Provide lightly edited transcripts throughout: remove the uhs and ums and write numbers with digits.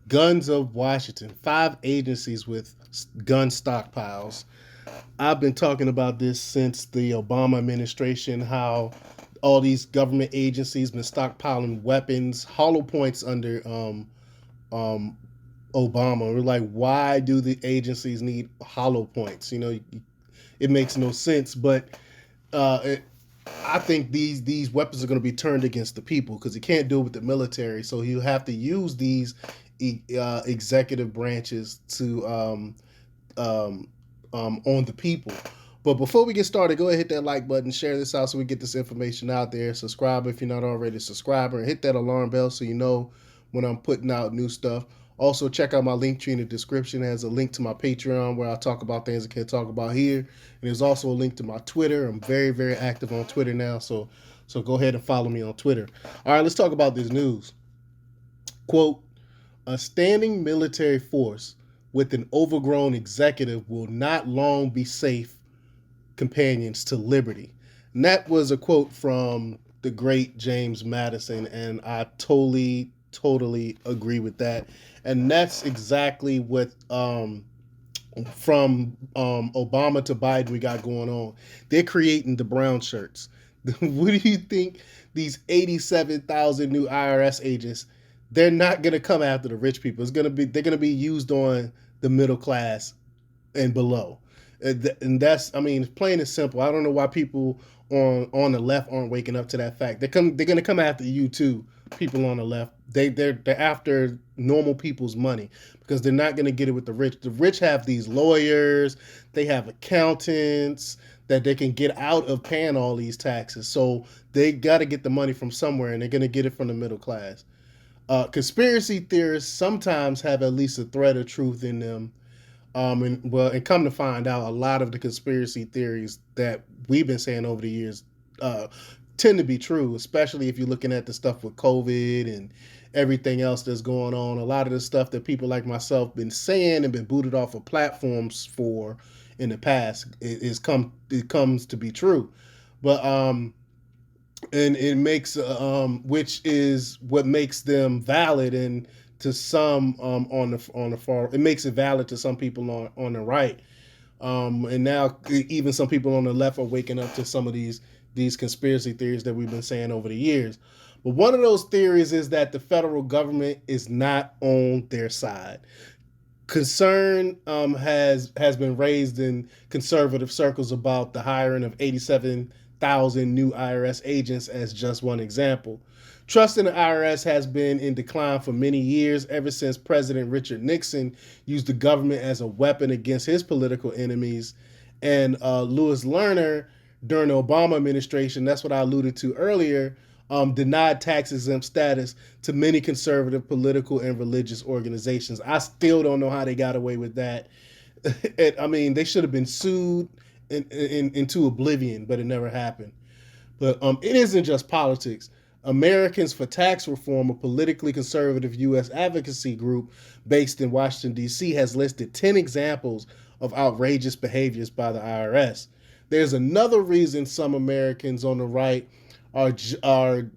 Guns of Washington, 5 agencies with gun stockpiles. I've been talking about this since the Obama administration, how all these government agencies been stockpiling weapons, hollow points under um, Obama. We're like, why do the agencies need hollow points? It makes no sense. But it, I think these weapons are going to be turned against the people because he can't do it with the military. So he'll have to use these executive branches to on the people. But before we get started, go ahead and hit that like button, share this out so we get this information out there. Subscribe if you're not already a subscriber, and hit that alarm bell so you know when I'm putting out new stuff. Also, check out my link tree in the description. It has a link to my Patreon where I talk about things I can't talk about here. And there's also a link to my Twitter. I'm very, very active on Twitter now, so go ahead and follow me on Twitter. All right, let's talk about this news. Quote, a standing military force with an overgrown executive will not long be safe companions to liberty. And that was a quote from the great James Madison, and I totally agree with that. And that's exactly what from Obama to Biden we got going on. They're creating the brown shirts. What do you think? These 87,000 new IRS agents, they're not going to come after the rich people. They're going to be used on the middle class and below. And that's, I mean, plain and simple. I don't know why people on the left aren't waking up to that fact. They're going to come after you too. People on the left, they're after normal people's money because they're not going to get it with the rich. The rich have these lawyers, they have accountants that they can get out of paying all these taxes. So they got to get the money from somewhere, and they're going to get it from the middle class. Conspiracy theorists sometimes have at least a thread of truth in them. And come to find out, a lot of the conspiracy theories that we've been saying over the years uh, tend to be true, especially if you're looking at the stuff with COVID and everything else that's going on. A lot of the stuff that people like myself been saying and been booted off of platforms for in the past it comes to be true. But and it makes which is what makes them valid, and to some on the far, it makes it valid to some people on the right. And now even some people on the left are waking up to some of these conspiracy theories that we've been saying over the years. But one of those theories is that the federal government is not on their side. Concern has been raised in conservative circles about the hiring of 87,000 new IRS agents as just one example. Trust in the IRS has been in decline for many years, ever since President Richard Nixon used the government as a weapon against his political enemies. And Louis Lerner, during the Obama administration, that's what I alluded to earlier, denied tax exempt status to many conservative political and religious organizations. I still don't know how they got away with that. I mean, they should have been sued into oblivion, but it never happened. But it isn't just politics. Americans for Tax Reform, a politically conservative U.S. advocacy group based in Washington, D.C., has listed 10 examples of outrageous behaviors by the IRS. There's another reason some Americans on the right are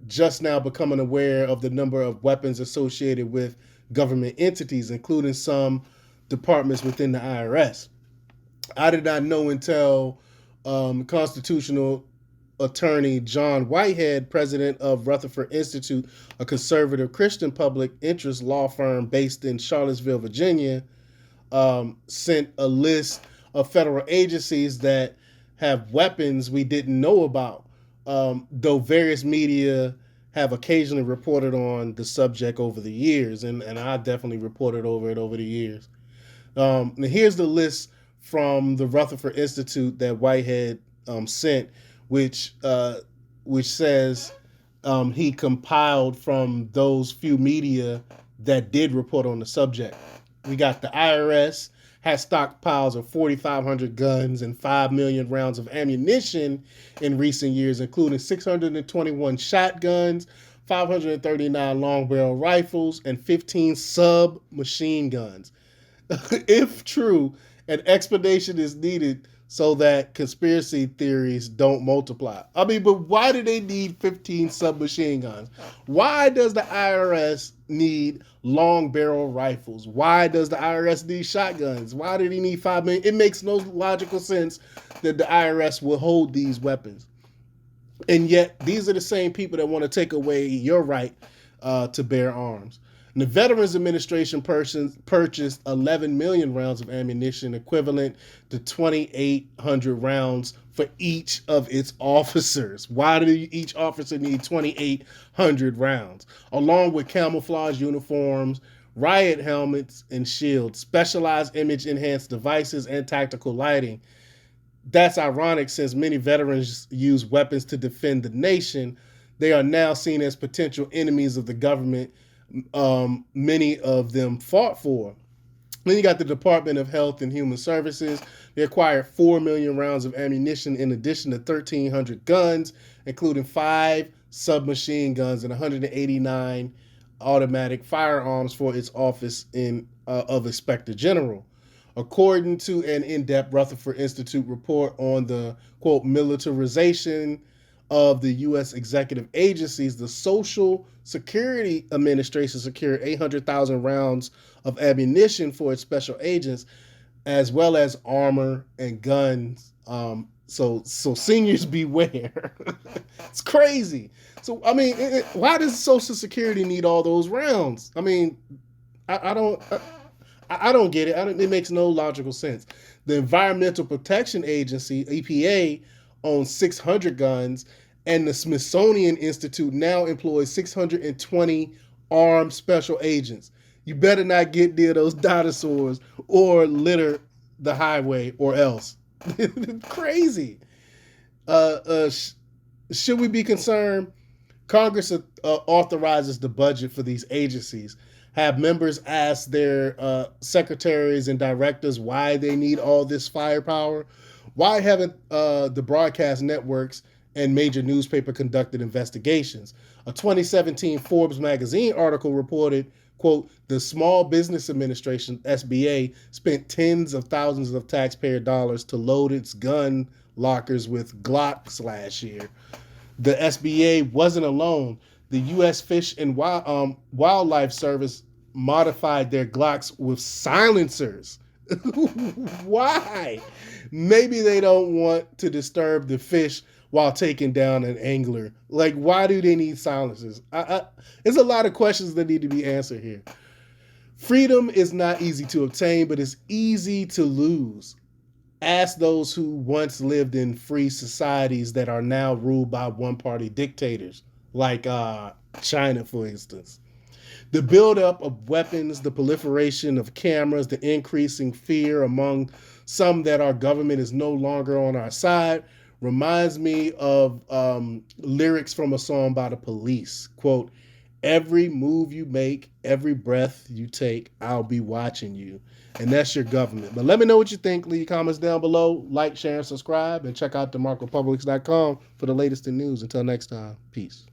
just now becoming aware of the number of weapons associated with government entities, including some departments within the IRS. I did not know until constitutional attorney John Whitehead, president of Rutherford Institute, a conservative Christian public interest law firm based in Charlottesville, Virginia, sent a list of federal agencies that have weapons we didn't know about, though various media have occasionally reported on the subject over the years, and I definitely reported over it over the years. Here's the list from the Rutherford Institute that Whitehead sent, which says he compiled from those few media that did report on the subject. We got the IRS has stockpiles of 4,500 guns and 5 million rounds of ammunition in recent years, including 621 shotguns, 539 long barrel rifles, and 15 submachine guns. If true, an explanation is needed so that conspiracy theories don't multiply. I mean, but why do they need 15 submachine guns? Why does the IRS need long barrel rifles? Why does the IRS need shotguns? Why do they need 5 million? It makes no logical sense that the IRS will hold these weapons. And yet, these are the same people that want to take away your right to bear arms. And the Veterans Administration purchased 11 million rounds of ammunition, equivalent to 2,800 rounds for each of its officers. Why do each officer need 2,800 rounds? Along with camouflage uniforms, riot helmets and shields, specialized image enhanced devices, and tactical lighting. That's ironic since many veterans use weapons to defend the nation. They are now seen as potential enemies of the government many of them fought for. Then you got the Department of Health and Human Services. They acquired 4 million rounds of ammunition in addition to 1,300 guns, including 5 submachine guns and 189 automatic firearms for its office of Inspector General. According to an in-depth Rutherford Institute report on the, quote, militarization of the U.S. executive agencies, the Social Security Administration secured 800,000 rounds of ammunition for its special agents, as well as armor and guns. So seniors beware. It's crazy. So, I mean, why does Social Security need all those rounds? I mean, I don't get it. It makes no logical sense. The Environmental Protection Agency, EPA, owns 600 guns, and the Smithsonian Institute now employs 620 armed special agents. You better not get near those dinosaurs or litter the highway or else. Crazy. Should we be concerned? Congress authorizes the budget for these agencies. Have members ask their secretaries and directors why they need all this firepower? Why haven't the broadcast networks and major newspaper conducted investigations? A 2017 Forbes magazine article reported, quote, the Small Business Administration, SBA, spent tens of thousands of taxpayer dollars to load its gun lockers with Glocks last year. The SBA wasn't alone. The U.S. Fish and Wildlife Service modified their Glocks with silencers. Why? Maybe they don't want to disturb the fish while taking down an angler. Like, why do they need silencers? There's a lot of questions that need to be answered here. Freedom is not easy to obtain, but it's easy to lose. Ask those who once lived in free societies that are now ruled by one-party dictators, like China, for instance. The buildup of weapons, the proliferation of cameras, the increasing fear among some that our government is no longer on our side reminds me of lyrics from a song by the Police. Quote, every move you make, every breath you take, I'll be watching you. And that's your government. But let me know what you think. Leave comments down below. Like, share, and subscribe. And check out demarcopublics.com for the latest in news. Until next time, peace.